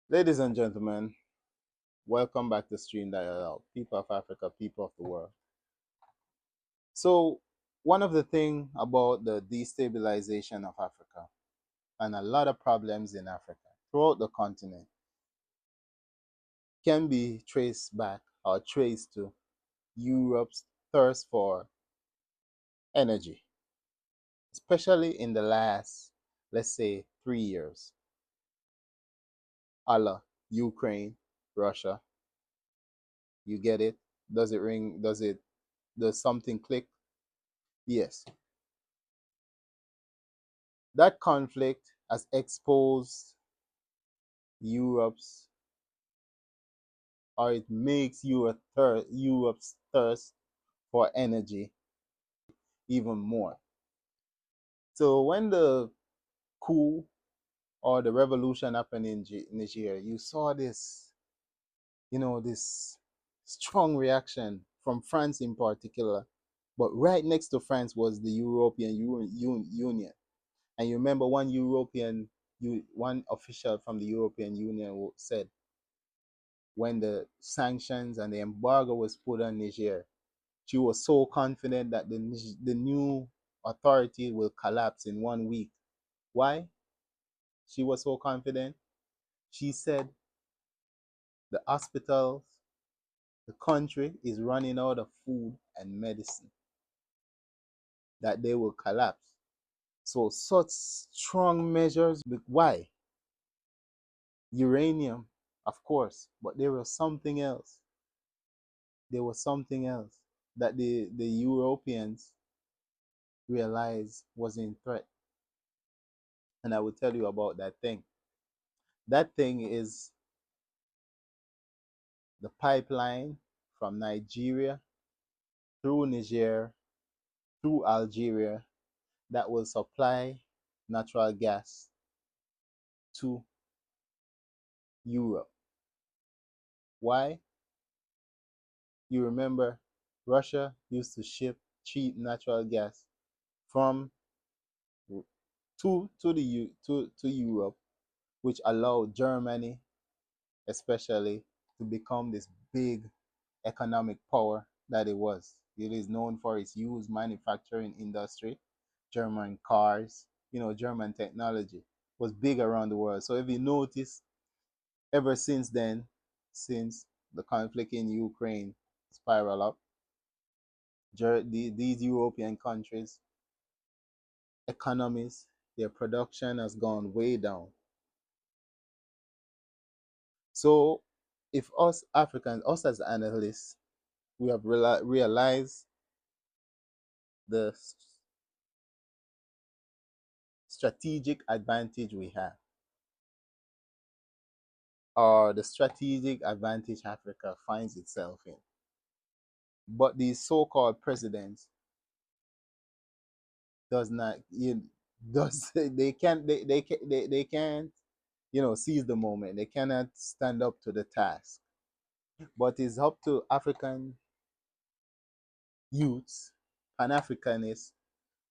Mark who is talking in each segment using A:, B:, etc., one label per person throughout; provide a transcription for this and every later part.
A: Ladies and gentlemen, welcome back to Stream Dialogue, people of Africa, people of the world. So, one of the things about the destabilization of Africa and a lot of problems in Africa throughout the continent can be traced back or traced to Europe's thirst for energy, especially in the last, let's say, 3 years. A la Ukraine, Russia. You get it? Does it ring? Does something click? Yes. That conflict has exposed Europe's, or it makes Europe's thirst for energy even more. So when the coup or the revolution happened in Nigeria, you saw this strong reaction from France in particular. But right next to France was the European Union. And you remember one official from the European Union said, when the sanctions and the embargo was put on Niger, she was so confident that the new authority will collapse in 1 week. Why? She was so confident. She said the hospitals, the country is running out of food and medicine, that they will collapse. So, such strong measures. Why? Uranium, of course, but there was something else. There was something else that the Europeans realized was in threat. And I will tell you about that thing. That thing is the pipeline from Nigeria through Niger, through Algeria, that will supply natural gas to Europe. Why? You remember Russia used to ship cheap natural gas from to Europe, which allowed Germany especially to become this big economic power that it was. It is known for its huge manufacturing industry. German cars, German technology was big around the world. So if you notice, ever since then, since the conflict in Ukraine spiral up, these European countries' economies, their production has gone way down. So if us Africans, us as analysts, we have realized the strategic advantage we have, or the strategic advantage Africa finds itself in. But these so-called presidents does not does they can't seize the moment. They cannot stand up to the task. But it's up to African youths, Pan-Africanists,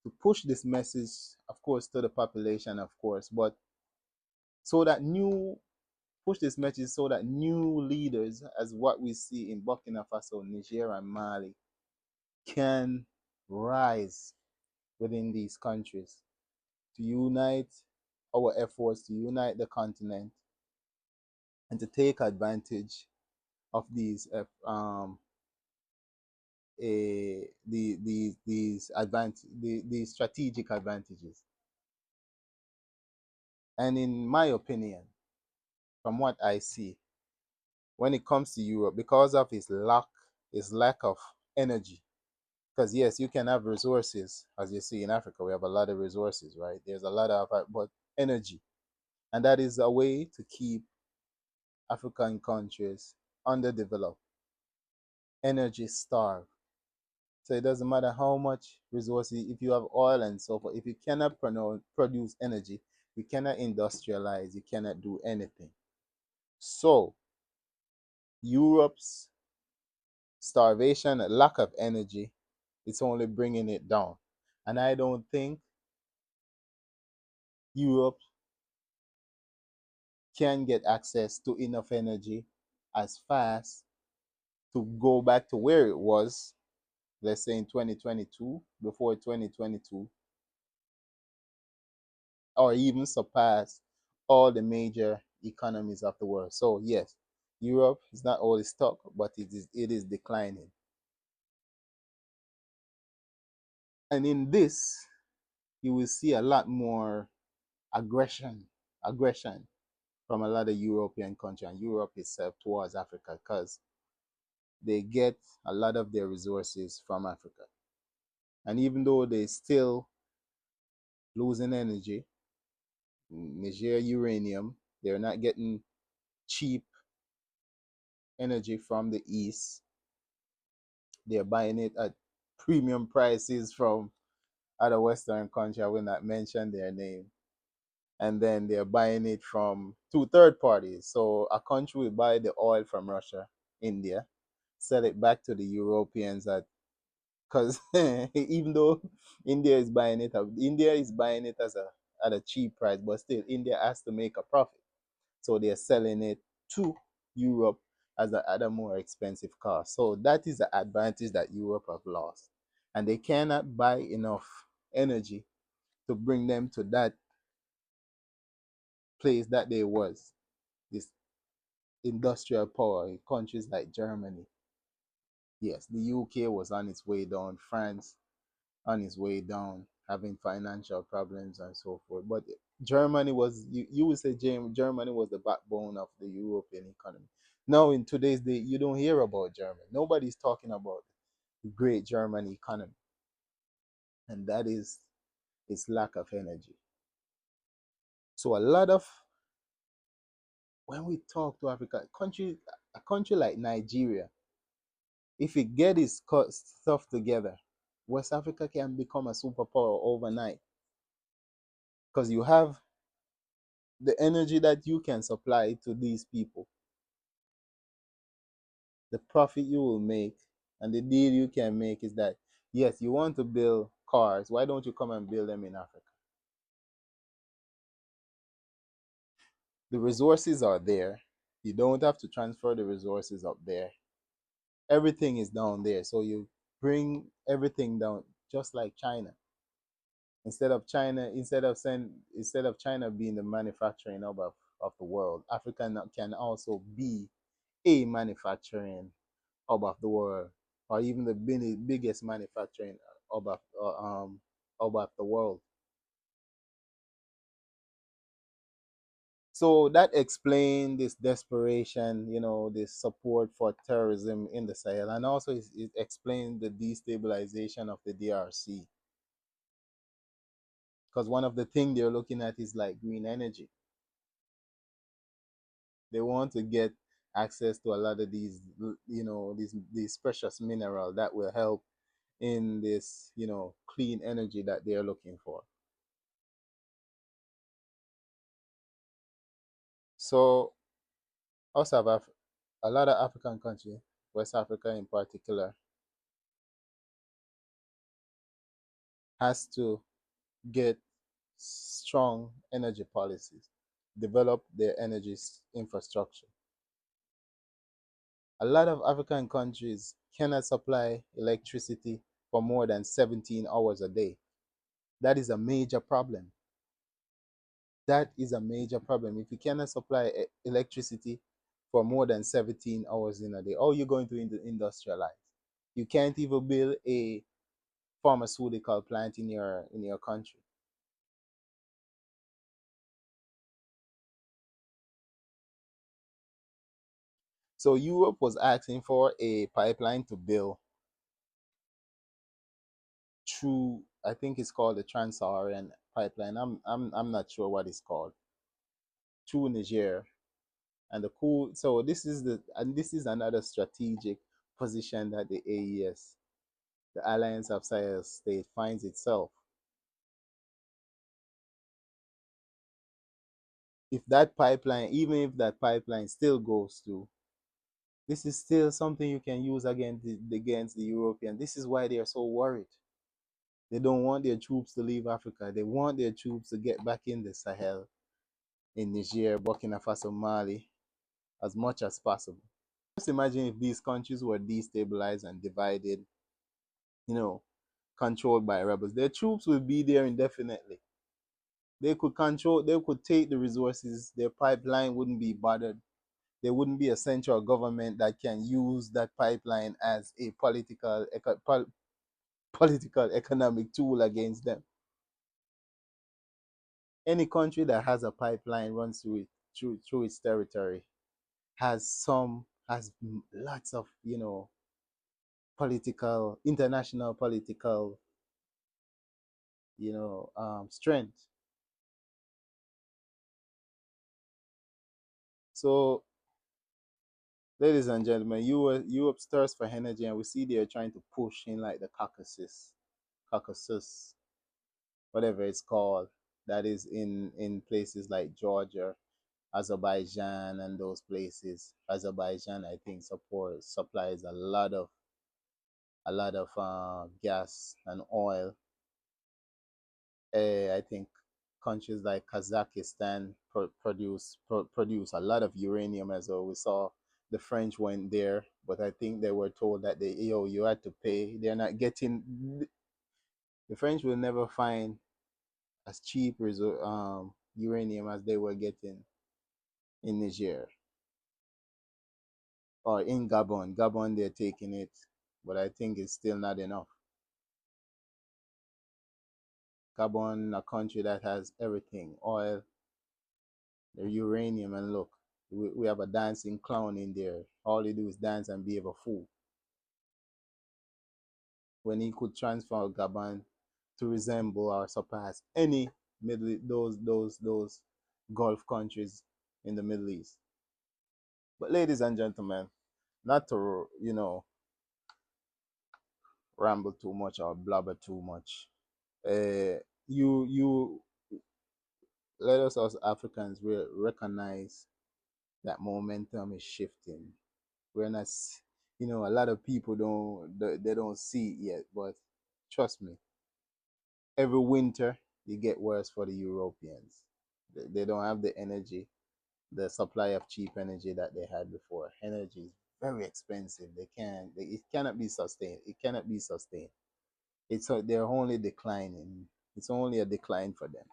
A: to push this message, of course, to the population, of course, but so that new push this message so that new leaders, as what we see in Burkina Faso, Niger, and Mali, can rise within these countries to unite our efforts, to unite the continent, and to take advantage of these strategic advantages. And in my opinion, from what I see, when it comes to Europe, because of its lack of energy. Because yes, you can have resources, as you see in Africa, we have a lot of resources, right? There's a lot of, but energy, and that is a way to keep African countries underdeveloped, energy starved. So it doesn't matter how much resources, if you have oil and so forth, if you cannot produce energy, you cannot industrialize, you cannot do anything. So Europe's starvation, lack of energy, it's only bringing it down. And I don't think Europe can get access to enough energy as fast to go back to where it was, let's say in 2022, before 2022, or even surpass all the major economies of the world. So yes, Europe is not only stuck, but it is declining. And in this, you will see a lot more aggression from a lot of European countries and Europe itself towards Africa because they get a lot of their resources from Africa. And even though they still losing energy, Niger uranium, they're not getting cheap energy from the east. They're buying it at premium prices from other Western countries. I will not mention their name. And then they're buying it from two third parties. So a country will buy the oil from Russia, India, sell it back to the Europeans at because even though India is buying it as a at a cheap price, but still India has to make a profit. So they're selling it to Europe at a more expensive cost. So that is the advantage that Europe have lost, and they cannot buy enough energy to bring them to that place that they was, this industrial power in countries like Germany. Yes, the UK was on its way down, France on its way down, having financial problems and so forth. But Germany was, you would say Germany was the backbone of the European economy. Now, in today's day, you don't hear about Germany. Nobody's talking about the great German economy, and that is its lack of energy. So, a lot of when we talk to Africa, a country like Nigeria, if it get its stuff together, West Africa can become a superpower overnight because you have the energy that you can supply to these people, the profit you will make, and the deal you can make is that yes, you want to build cars. Why don't you come and build them in Africa? The resources are there. You don't have to transfer the resources up there. Everything is down there. So you bring everything down, just like China. Instead of China being the manufacturing hub of the world, Africa can also be a manufacturing hub of the world, or even the biggest manufacturing hub of the world. So that explains this desperation, this support for terrorism in the Sahel, and also it explains the destabilization of the DRC. Because one of the things they're looking at is like green energy. They want to get access to a lot of these precious mineral that will help in this clean energy that they're looking for. So also have a lot of African countries, West Africa in particular, has to get strong energy policies, develop their energy infrastructure. A lot of African countries cannot supply electricity for more than 17 hours a day. That is a major problem. That is a major problem. If you cannot supply electricity for more than 17 hours in a day, how are you going to industrialize? You can't even build a pharmaceutical plant in your country. So Europe was asking for a pipeline to build through, I think it's called the Trans-Saharan pipeline. I'm not sure what it's called, through Niger. And the cool so this is another strategic position that the AES, the Alliance of Sahel State, finds itself. Even if that pipeline still goes through, this is still something you can use against the European. This is why they are so worried. They don't want their troops to leave Africa. They want their troops to get back in the Sahel in Niger, Burkina Faso, Mali, as much as possible. Just imagine if these countries were destabilized and divided, you know, controlled by rebels. Their troops would be there indefinitely. They could control, they could take the resources, their pipeline wouldn't be bothered. There wouldn't be a central government that can use that pipeline as a political economic tool against them. Any country that has a pipeline runs through its territory has lots of political international political strength. So, ladies and gentlemen, Europe thirsts for energy, and we see they're trying to push in like the Caucasus, whatever it's called, that is in places like Georgia, Azerbaijan, and those places. Azerbaijan, I think, supplies a lot of gas and oil. I think countries like Kazakhstan produce a lot of uranium as well. We saw the French went there, but I think they were told that you had to pay. They're not getting. The French will never find as cheap uranium as they were getting in Niger or in Gabon. Gabon, they're taking it, but I think it's still not enough. Gabon, a country that has everything: oil, the uranium, and look, we have a dancing clown in there. All he do is dance and behave a fool. When he could transform Gabon to resemble or surpass any middle those Gulf countries in the Middle East. But ladies and gentlemen, not to ramble too much or blabber too much. You let us as Africans recognize that momentum is shifting. We're not, a lot of people they don't see it yet, but trust me, every winter it get worse for the Europeans. They don't have the energy, the supply of cheap energy that they had before. Energy is very expensive. It cannot be sustained. It cannot be sustained. They're only declining. It's only a decline for them.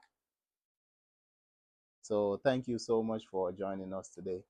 A: So thank you so much for joining us today.